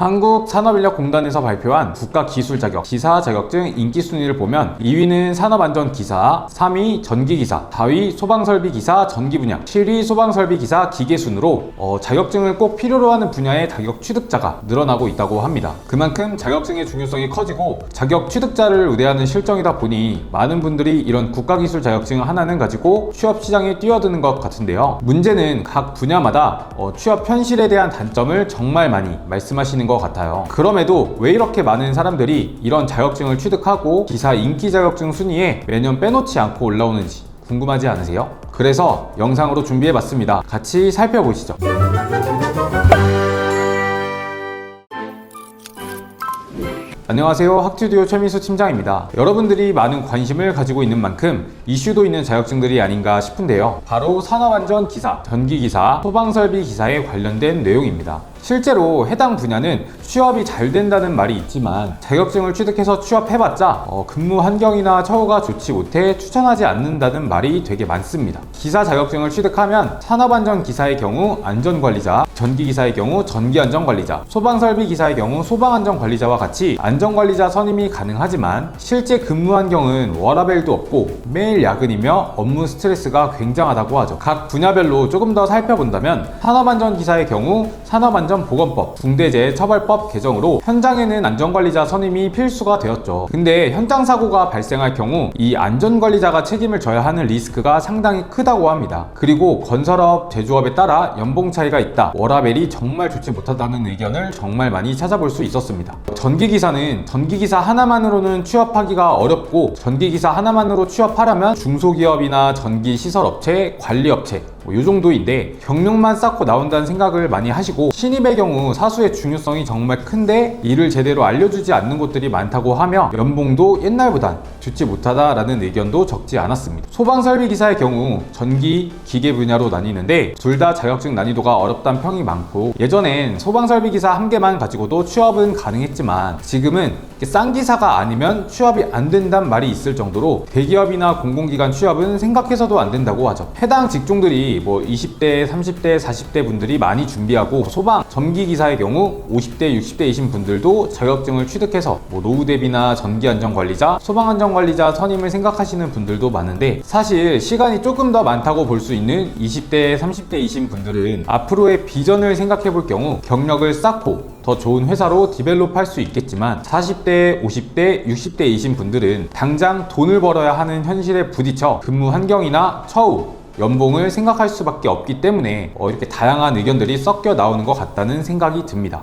한국산업인력공단에서 발표한 국가기술자격, 기사 자격증 인기 순위를 보면 2위는 산업안전기사, 3위 전기기사, 4위 소방설비기사 전기분야, 7위 소방설비기사 기계 순으로 자격증을 꼭 필요로 하는 분야의 자격 취득자가 늘어나고 있다고 합니다. 그만큼 자격증의 중요성이 커지고 자격 취득자를 우대하는 실정이다 보니 많은 분들이 이런 국가기술 자격증 하나는 가지고 취업시장에 뛰어드는 것 같은데요. 문제는 각 분야마다 취업 현실에 대한 단점을 정말 많이 말씀하시는 것 같아요. 그럼에도 왜 이렇게 많은 사람들이 이런 자격증을 취득하고 기사 인기 자격증 순위에 매년 빼놓지 않고 올라오는지 궁금하지 않으세요? 그래서 영상으로 준비해봤습니다. 같이 살펴보시죠. 안녕하세요. 학튜디오 최민수 팀장입니다. 여러분들이 많은 관심을 가지고 있는 만큼 이슈도 있는 자격증들이 아닌가 싶은데요. 바로 산업안전기사, 전기기사, 소방설비기사에 관련된 내용입니다. 실제로 해당 분야는 취업이 잘 된다는 말이 있지만 자격증을 취득해서 취업해봤자 근무 환경이나 처우가 좋지 못해 추천하지 않는다는 말이 되게 많습니다. 기사 자격증을 취득하면 산업안전기사의 경우 안전관리자, 전기기사의 경우 전기안전관리자, 소방설비기사의 경우 소방안전관리자와 같이 안전관리자 선임이 가능하지만 실제 근무 환경은 워라밸도 없고 매일 야근이며 업무 스트레스가 굉장하다고 하죠. 각 분야별로 조금 더 살펴본다면 산업안전기사의 경우 산업안전보건법, 중대재해처벌법 개정으로 현장에는 안전관리자 선임이 필수가 되었죠. 근데 현장 사고가 발생할 경우 이 안전관리자가 책임을 져야 하는 리스크가 상당히 크다고 합니다. 그리고 건설업, 제조업에 따라 연봉 차이가 있다, 워라밸이 정말 좋지 못하다는 의견을 정말 많이 찾아볼 수 있었습니다. 전기기사는 전기기사 하나만으로는 취업하기가 어렵고 전기기사 하나만으로 취업하려면 중소기업이나 전기시설업체, 관리업체 이 정도인데 경력만 쌓고 나온다는 생각을 많이 하시고 신입의 경우 사수의 중요성이 정말 큰데 일을 제대로 알려주지 않는 곳들이 많다고 하며 연봉도 옛날보단 좋지 못하다라는 의견도 적지 않았습니다. 소방설비기사의 경우 전기, 기계 분야로 나뉘는데 둘 다 자격증 난이도가 어렵다는 평이 많고 예전엔 소방설비기사 한 개만 가지고도 취업은 가능했지만 지금은 쌍기사가 아니면 취업이 안 된다는 말이 있을 정도로 대기업이나 공공기관 취업은 생각해서도 안 된다고 하죠. 해당 직종들이 20대, 30대, 40대 분들이 많이 준비하고 소방, 전기기사의 경우 50대, 60대이신 분들도 자격증을 취득해서 노후 대비나 전기안전관리자, 소방안전관리자 선임을 생각하시는 분들도 많은데 사실 시간이 조금 더 많다고 볼 수 있는 20대, 30대이신 분들은 앞으로의 비전을 생각해 볼 경우 경력을 쌓고 더 좋은 회사로 디벨롭 할 수 있겠지만 40대, 50대, 60대이신 분들은 당장 돈을 벌어야 하는 현실에 부딪혀 근무 환경이나 처우, 연봉을 생각할 수밖에 없기 때문에 이렇게 다양한 의견들이 섞여 나오는 것 같다는 생각이 듭니다.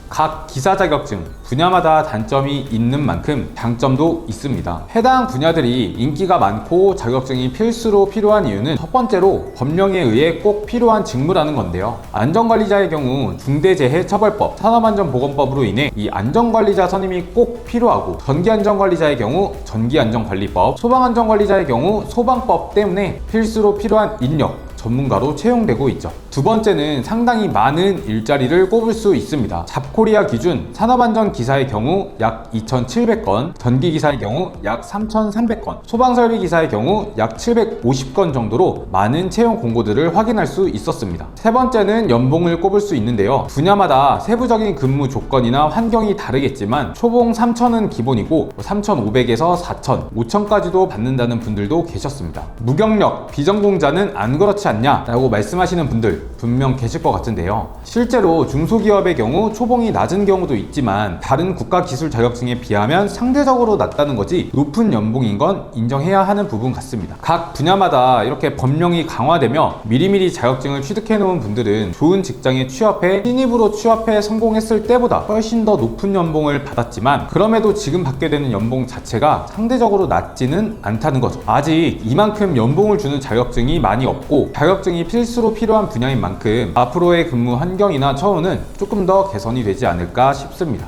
각 기사 자격증 분야마다 단점이 있는 만큼 장점도 있습니다. 해당 분야들이 인기가 많고 자격증이 필수로 필요한 이유는 첫 번째로 법령에 의해 꼭 필요한 직무라는 건데요. 안전관리자의 경우 중대재해처벌법, 산업안전보건법으로 인해 이 안전관리자 선임이 꼭 필요하고 전기안전관리자의 경우 전기안전관리법, 소방안전관리자의 경우 소방법 때문에 필수로 필요한 인력, 전문가로 채용되고 있죠. 두 번째는 상당히 많은 일자리를 꼽을 수 있습니다. 잡코리아 기준 산업안전기사의 경우 약 2,700건, 전기기사의 경우 약 3,300건, 소방설비기사의 경우 약 750건 정도로 많은 채용 공고들을 확인할 수 있었습니다. 세 번째는 연봉을 꼽을 수 있는데요. 분야마다 세부적인 근무 조건이나 환경이 다르겠지만 초봉 3,000은 기본이고 3,500에서 4,000, 5,000까지도 받는다는 분들도 계셨습니다. 무경력, 비전공자는 안 그렇지 않냐 라고 말씀하시는 분들 분명 계실 것 같은데요. 실제로 중소기업의 경우 초봉이 낮은 경우도 있지만 다른 국가기술 자격증에 비하면 상대적으로 낮다는 거지 높은 연봉인 건 인정해야 하는 부분 같습니다. 각 분야마다 이렇게 법령이 강화되며 미리미리 자격증을 취득해 놓은 분들은 좋은 직장에 취업해 신입으로 취업해 성공했을 때보다 훨씬 더 높은 연봉을 받았지만 그럼에도 지금 받게 되는 연봉 자체가 상대적으로 낮지는 않다는 거죠. 아직 이만큼 연봉을 주는 자격증이 많이 없고 자격증이 필수로 필요한 분야인 만큼 앞으로의 근무 환경이나 처우는 조금 더 개선이 되지 않을까 싶습니다.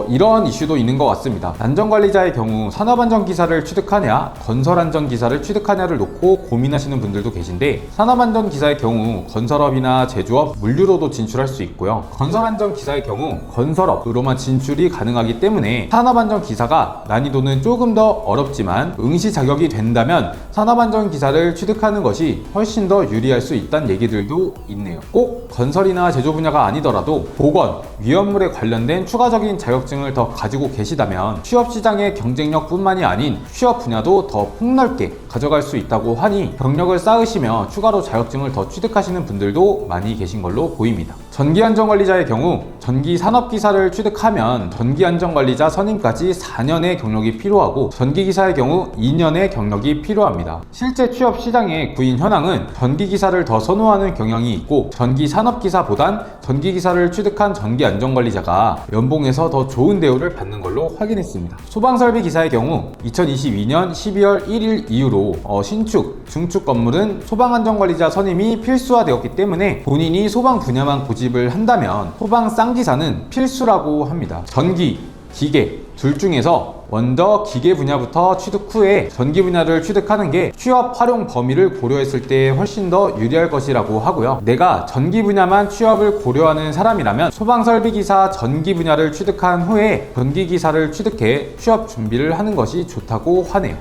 이런 이슈도 있는 것 같습니다. 안전관리자의 경우 산업안전기사를 취득하냐 건설안전기사를 취득하냐를 놓고 고민하시는 분들도 계신데, 산업안전기사의 경우 건설업이나 제조업, 물류로도 진출할 수 있고요. 건설안전기사의 경우 건설업으로만 진출이 가능하기 때문에 산업안전기사가 난이도는 조금 더 어렵지만 응시 자격이 된다면 산업안전기사를 취득하는 것이 훨씬 더 유리할 수 있다는 얘기들도 있네요. 꼭 건설이나 제조 분야가 아니더라도 보건, 위험물에 관련된 추가적인 자격증을 더 가지고 계시다면 취업시장의 경쟁력뿐만이 아닌 취업 분야도 더 폭넓게 가져갈 수 있다고 하니 경력을 쌓으시며 추가로 자격증을 더 취득하시는 분들도 많이 계신 걸로 보입니다. 전기안전관리자의 경우 전기산업기사를 취득하면 전기안전관리자 선임까지 4년의 경력이 필요하고, 전기기사의 경우 2년의 경력이 필요합니다. 실제 취업 시장의 구인 현황은 전기기사를 더 선호하는 경향이 있고, 전기산업기사보단 전기기사를 취득한 전기안전관리자가 연봉에서 더 좋은 대우를 받는 걸로 확인했습니다. 소방설비기사의 경우 2022년 12월 1일 이후로 신축, 중축 건물은 소방안전관리자 선임이 필수화되었기 때문에 본인이 소방 분야만 고집을 한다면 소방 쌍기사는 필수라고 합니다. 전기, 기계 둘 중에서 먼저 기계 분야부터 취득 후에 전기 분야를 취득하는 게 취업 활용 범위를 고려했을 때 훨씬 더 유리할 것이라고 하고요. 내가 전기 분야만 취업을 고려하는 사람이라면 소방설비기사 전기 분야를 취득한 후에 전기기사를 취득해 취업 준비를 하는 것이 좋다고 하네요.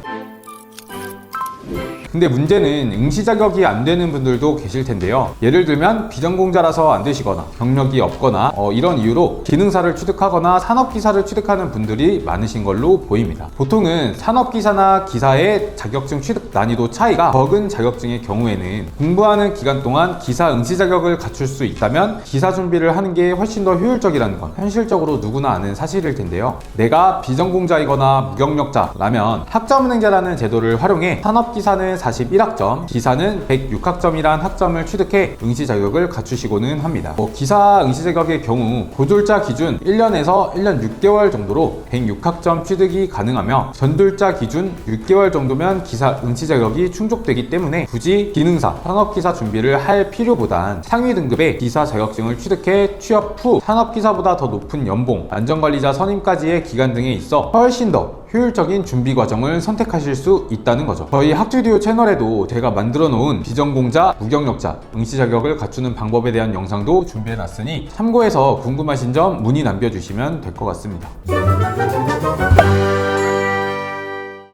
근데 문제는 응시 자격이 안 되는 분들도 계실 텐데요. 예를 들면 비전공자라서 안 되시거나 경력이 없거나 이런 이유로 기능사를 취득하거나 산업기사를 취득하는 분들이 많으신 걸로 보입니다. 보통은 산업기사나 기사의 자격증 취득 난이도 차이가 적은 자격증의 경우에는 공부하는 기간 동안 기사 응시 자격을 갖출 수 있다면 기사 준비를 하는 게 훨씬 더 효율적이라는 건 현실적으로 누구나 아는 사실일 텐데요. 내가 비전공자이거나 무경력자라면 학점은행제라는 제도를 활용해 산업기사는 41학점, 기사는 106학점이란 학점을 취득해 응시 자격을 갖추시고는 합니다. 기사 응시 자격의 경우 고졸자 기준 1년에서 1년 6개월 정도로 106학점 취득이 가능하며, 전졸자 기준 6개월 정도면 기사 응시 자격이 충족되기 때문에 굳이 기능사, 산업기사 준비를 할 필요보단 상위 등급의 기사 자격증을 취득해 취업 후 산업기사보다 더 높은 연봉, 안전관리자 선임까지의 기간 등에 있어 훨씬 더 효율적인 준비 과정을 선택하실 수 있다는 거죠. 저희 학튜디오 채널에도 제가 만들어 놓은 비전공자, 무경력자 응시 자격을 갖추는 방법에 대한 영상도 준비해 놨으니 참고해서 궁금하신 점 문의 남겨주시면 될 것 같습니다.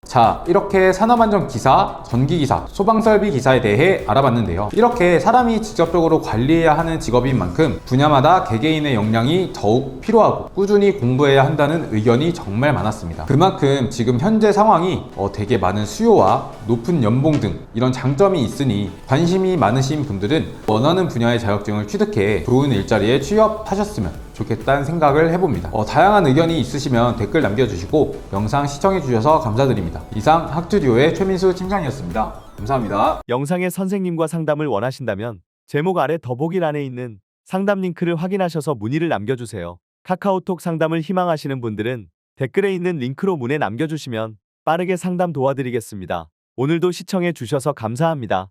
자, 이렇게 산업안전기사, 전기기사, 소방설비기사에 대해 알아봤는데요. 이렇게 사람이 직접적으로 관리해야 하는 직업인 만큼 분야마다 개개인의 역량이 더욱 필요하고 꾸준히 공부해야 한다는 의견이 정말 많았습니다. 그만큼 지금 현재 상황이 되게 많은 수요와 높은 연봉 등 이런 장점이 있으니 관심이 많으신 분들은 원하는 분야의 자격증을 취득해 좋은 일자리에 취업하셨으면 좋겠다는 생각을 해봅니다. 다양한 의견이 있으시면 댓글 남겨주시고 영상 시청해주셔서 감사드립니다. 이상 학튜디오의 최민수 팀장이었습니다. 감사합니다. 영상의 선생님과 상담을 원하신다면 제목 아래 더보기란에 있는 상담 링크를 확인하셔서 문의를 남겨주세요. 카카오톡 상담을 희망하시는 분들은 댓글에 있는 링크로 문의 남겨주시면 빠르게 상담 도와드리겠습니다. 오늘도 시청해 주셔서 감사합니다.